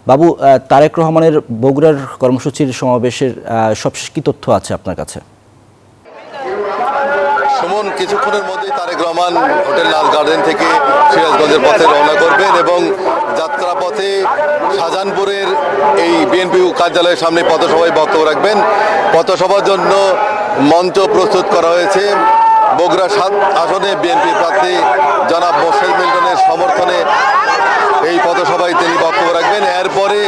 বাবু, তারেক রহমানের বগুড়ার কর্মসূচির সমাবেশের সবশেষ কি তথ্য আছে আপনার কাছে? সুমন, কিছুক্ষণের মধ্যেই তারেক রহমান হোটেল নাজ গার্ডেন থেকে সিরাজগঞ্জের পথে রওনা করবেন এবং যাত্রাপথে শাহজাহানপুরের এই বিএনপি কার্যালয়ের সামনে পথসভায় বক্তব্য রাখবেন। পথসভার জন্য মঞ্চ প্রস্তুত করা হয়েছে। বগুড়া ৭ আসনে বিএনপি প্রার্থী জনাব মোর্শেদ মিল্টনের সমর্থনে এই পথসভায় তিনি বক্তব্য রাখবেন। এরপরে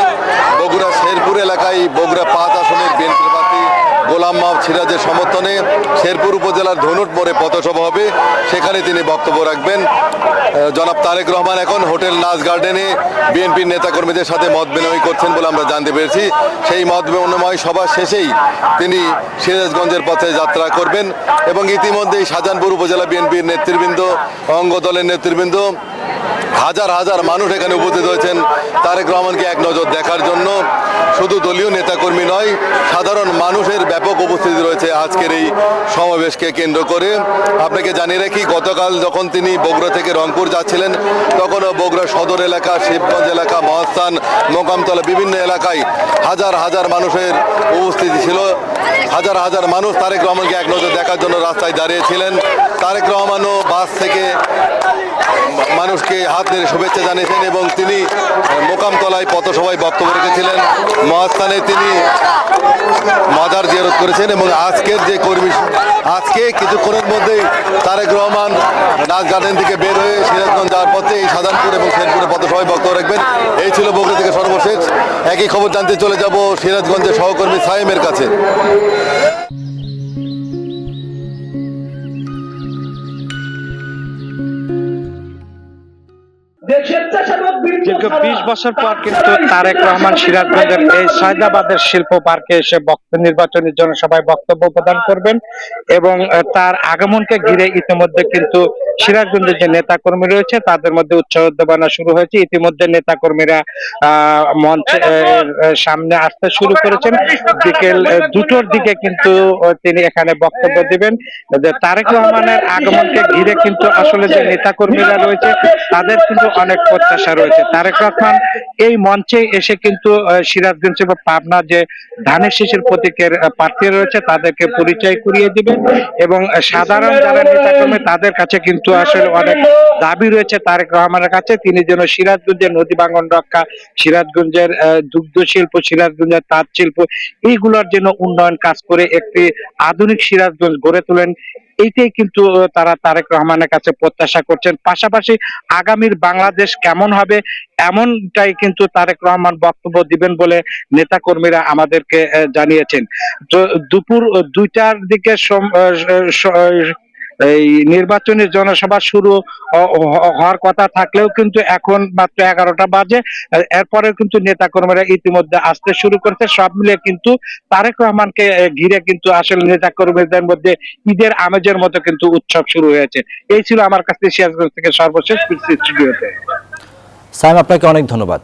বগুড়া শেরপুর এলাকায় বগুড়া ৫ আসনের বিএনপি প্রার্থী গোলাম মাহবুব সিরাজের সমর্থনে শেরপুর উপজেলার ধনুট মোড়ে পথসভা হবে, সেখানে তিনি বক্তব্য রাখবেন। জনাব তারেক রহমান এখন হোটেল নাজ গার্ডেনে বিএনপির নেতাকর্মীদের সাথে মত বিনিময় করছেন বলে আমরা জানতে পেরেছি। সেই মত বিনিময় সভা শেষেই তিনি সিরাজগঞ্জের পথে যাত্রা করবেন এবং ইতিমধ্যেই শাহজাহানপুর উপজেলা বিএনপির নেতৃবৃন্দ, অঙ্গ দলের নেতৃবৃন্দ, হাজার হাজার মানুষ এখানে উপস্থিত হয়েছেন তারেক রহমানকে এক নজর দেখার জন্য। শুধু দলীয় নেতাকর্মী নয়, সাধারণ মানুষের ব্যাপক উপস্থিতি রয়েছে আজকের এই সমাবেশকে কেন্দ্র করে। আপনাকে জানিয়ে রাখি, গতকাল যখন তিনি বগুড়া থেকে রংপুর যাচ্ছিলেন তখনও বগুড়া সদর এলাকা, শিবগঞ্জ এলাকা, মহাস্থান, মোকামতলা বিভিন্ন এলাকায় হাজার হাজার মানুষের উপস্থিতি ছিল। হাজার হাজার মানুষ তারেক রহমানকে এক নজর দেখার জন্য রাস্তায় দাঁড়িয়েছিলেন। তারেক রহমানও বাস থেকে মানুষকে হাত নেড়ে শুভেচ্ছা জানিয়েছেন এবং তিনি মোকামতলায় পথসভায় বক্তব্য রেখেছিলেন। মহাস্থানে তিনি মাজার জিয়ারত করেছেন এবং আজকের যে আজকে কিছুক্ষণের মধ্যেই তারেক রহমান নাজ গার্ডেন থেকে বের হয়ে সিরাজগঞ্জ যাওয়ার পথে এই শাহজাহানপুর এবং শেরপুরে পথসভায় বক্তব্য রাখবেন। এই ছিল বগুড়া থেকে সর্বশেষ। একই খবর জানতে চলে যাব সিরাজগঞ্জের সহকর্মী সাইমের কাছে। দীর্ঘ ২০ বছর পর কিন্তু তারেক রহমান সিরাজগঞ্জের এই সায়দাবাদের শিল্প পার্কে এসে নির্বাচনী জনসভায় বক্তব্য প্রদান করবেন এবং তার আগমনকে ঘিরে ইতিমধ্যে কিন্তু সিরাজগঞ্জের যে নেতাকর্মী রয়েছে তাদের মধ্যে উৎসাহ উদ্দীপনা শুরু হয়েছে। ইতিমধ্যে নেতাকর্মীরা মঞ্চের সামনে আসতে শুরু করেছেন। বিকেল ২টোর দিকে কিন্তু তিনি এখানে বক্তব্য দিবেন। তারেক রহমানের আগমনকে ঘিরে কিন্তু আসলে যে নেতাকর্মীরা রয়েছে তাদের কিন্তু অনেক প্রত্যাশা রয়েছে। তারেক রহমান এই মঞ্চে এসে কিন্তু সিরাজগঞ্জ এবং পাবনা যে ধানের শীষের প্রতীকের প্রার্থী রয়েছে তাদেরকে পরিচয় করিয়ে দিবেন এবং সাধারণ যারা নেতাকর্মী তাদের কাছে কিন্তু আসলে অনেক দাবি রয়েছে তারেক রহমানের কাছে। তিনি যেন সিরাজগঞ্জের নদী ভাঙ্গন রক্ষা, সিরাজগঞ্জের দুগ্ধ শিল্প, সিরাজগঞ্জের তাঁত শিল্প এইগুলোর জন্য উন্নয়ন কাজ করে একটি আধুনিক সিরাজগঞ্জ গড়ে তোলেন, এইটাই কিন্তু তারা তারেক রহমানের কাছে প্রত্যাশা করছেন। পাশাপাশি আগামীর বাংলাদেশ কেমন হবে এমনটাই কিন্তু তারেক রহমান বক্তব্য দিবেন বলে নেতাকর্মীরা আমাদেরকে জানিয়েছেন। তো দুপুর ২টার দিকে এই নির্বাচনী জনসভা শুরু হওয়ার কথা থাকলেও কিন্তু এখন মাত্র ১১টা বাজে। এরপরে কিন্তু নেতাকর্মীরা ইতিমধ্যে আসতে শুরু করেছে। সব মিলে কিন্তু তারেক রহমানকে ঘিরে কিন্তু আসলে নেতাকর্মীদের মধ্যে ঈদের আমেজের মতো কিন্তু উৎসব শুরু হয়েছে। এই ছিল আমার কাছে সিরাজগঞ্জ থেকে সর্বশেষ স্টুডিওতে। সাইম, আপনাকে অনেক ধন্যবাদ।